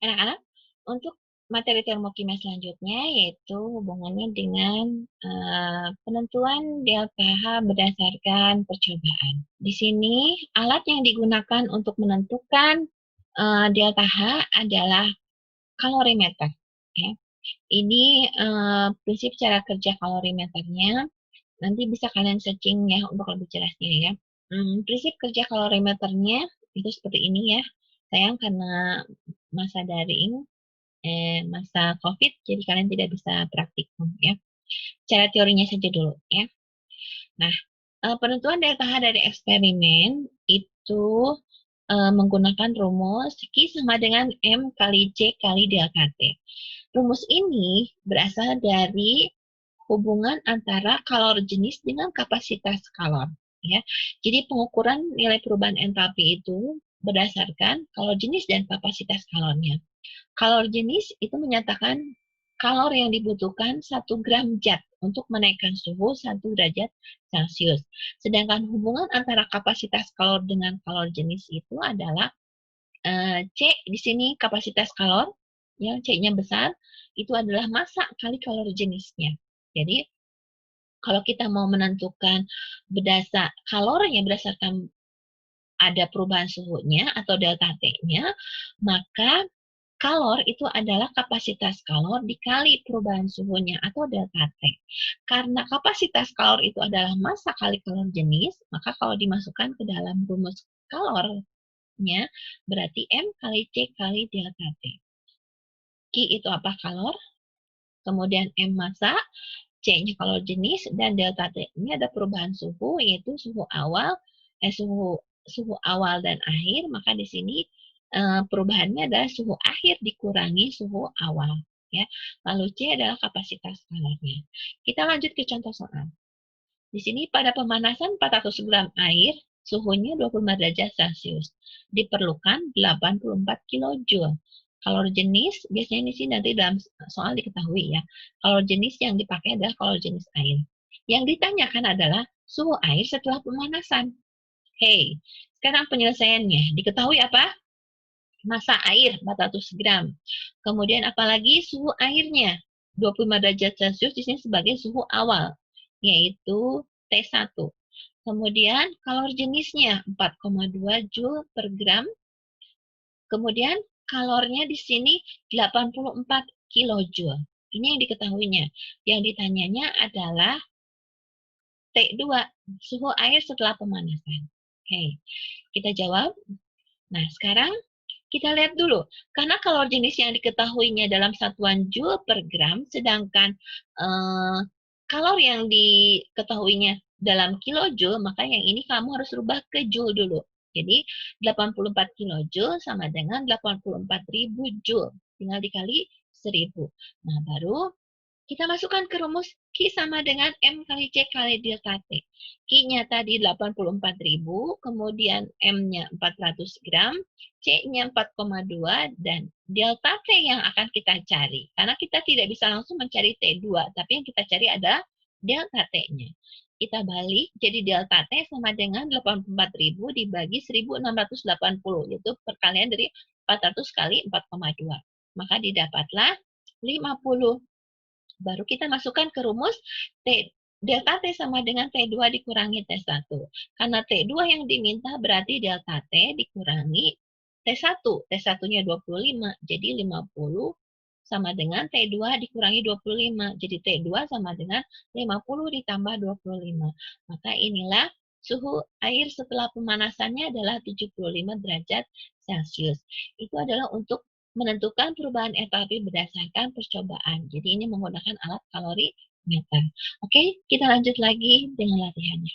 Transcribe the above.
Anak-anak, untuk materi termokimia selanjutnya yaitu hubungannya dengan penentuan delta H berdasarkan percobaan. Di sini alat yang digunakan untuk menentukan delta H adalah kalorimeter. Ya. Ini prinsip cara kerja kalorimeternya. Nanti bisa kalian searching ya untuk lebih jelasnya ya. Prinsip kerja kalorimeternya itu seperti ini ya. Sayang karena masa daring, masa COVID, jadi kalian tidak bisa praktikum ya. Cara teorinya saja dulu ya. Nah, penentuan delta H dari eksperimen itu menggunakan rumus Q sama dengan M kali C kali delta T. Rumus ini berasal dari hubungan antara kalor jenis dengan kapasitas kalor. Ya. Jadi pengukuran nilai perubahan entalpi itu berdasarkan kalor jenis dan kapasitas kalornya. Kalor jenis itu menyatakan kalor yang dibutuhkan 1 gram zat untuk menaikkan suhu 1 derajat Celcius. Sedangkan hubungan antara kapasitas kalor dengan kalor jenis itu adalah C di sini kapasitas kalor, yang C-nya besar, itu adalah massa kali kalor jenisnya. Jadi, kalau kita mau menentukan kalornya berdasarkan ada perubahan suhunya atau delta T-nya, maka kalor itu adalah kapasitas kalor dikali perubahan suhunya atau delta T. Karena kapasitas kalor itu adalah massa kali kalor jenis, maka kalau dimasukkan ke dalam rumus kalornya, berarti M kali C kali delta T. Q itu apa? Kalor. Kemudian M massa, C-nya kalor jenis, dan delta T-nya ada perubahan suhu, yaitu suhu awal dan akhir, maka di sini perubahannya adalah suhu akhir dikurangi suhu awal. Ya. Lalu C adalah kapasitas kalornya. Kita lanjut ke contoh soal. Di sini pada pemanasan 400 gram air, suhunya 25 derajat Celcius. Diperlukan 84 kJ. Kalor jenis, biasanya di sini nanti dalam soal diketahui ya. Kalor jenis yang dipakai adalah kalor jenis air. Yang ditanyakan adalah suhu air setelah pemanasan. Hey, sekarang penyelesaiannya. Diketahui apa? Massa air 400 gram. Kemudian apalagi suhu airnya 25 derajat Celcius di sini sebagai suhu awal, yaitu T1. Kemudian kalor jenisnya 4,2 Joule per gram. Kemudian kalornya di sini 84 kilojoule. Ini yang diketahuinya. Yang ditanyanya adalah T2, suhu air setelah pemanasan. Oke, kita jawab. Nah, sekarang kita lihat dulu. Karena kalor jenis yang diketahuinya dalam satuan Joule per gram, sedangkan kalor yang diketahuinya dalam kilojoule, maka yang ini kamu harus rubah ke Joule dulu. Jadi 84 kilojoule sama dengan 84.000 Joule. Tinggal dikali 1000. Nah, baru kita masukkan ke rumus Q sama dengan M kali C kali delta T. Q-nya tadi 84.000, kemudian M-nya 400 gram, C-nya 4,2, dan delta T yang akan kita cari. Karena kita tidak bisa langsung mencari T2, tapi yang kita cari adalah delta T-nya. Kita balik, jadi delta T sama dengan 84.000 dibagi 1680, yaitu perkalian dari 400 kali 4,2. Maka didapatlah 50. Baru kita masukkan ke rumus delta T sama dengan T2 dikurangi T1. Karena T2 yang diminta berarti delta T dikurangi T1. T1-nya 25, jadi 50 sama dengan T2 dikurangi 25. Jadi T2 sama dengan 50 ditambah 25. Maka inilah suhu air setelah pemanasannya adalah 75 derajat Celcius. Itu adalah untuk menentukan perubahan entalpi berdasarkan percobaan. Jadi ini menggunakan alat kalorimeter. Oke, kita lanjut lagi dengan latihannya.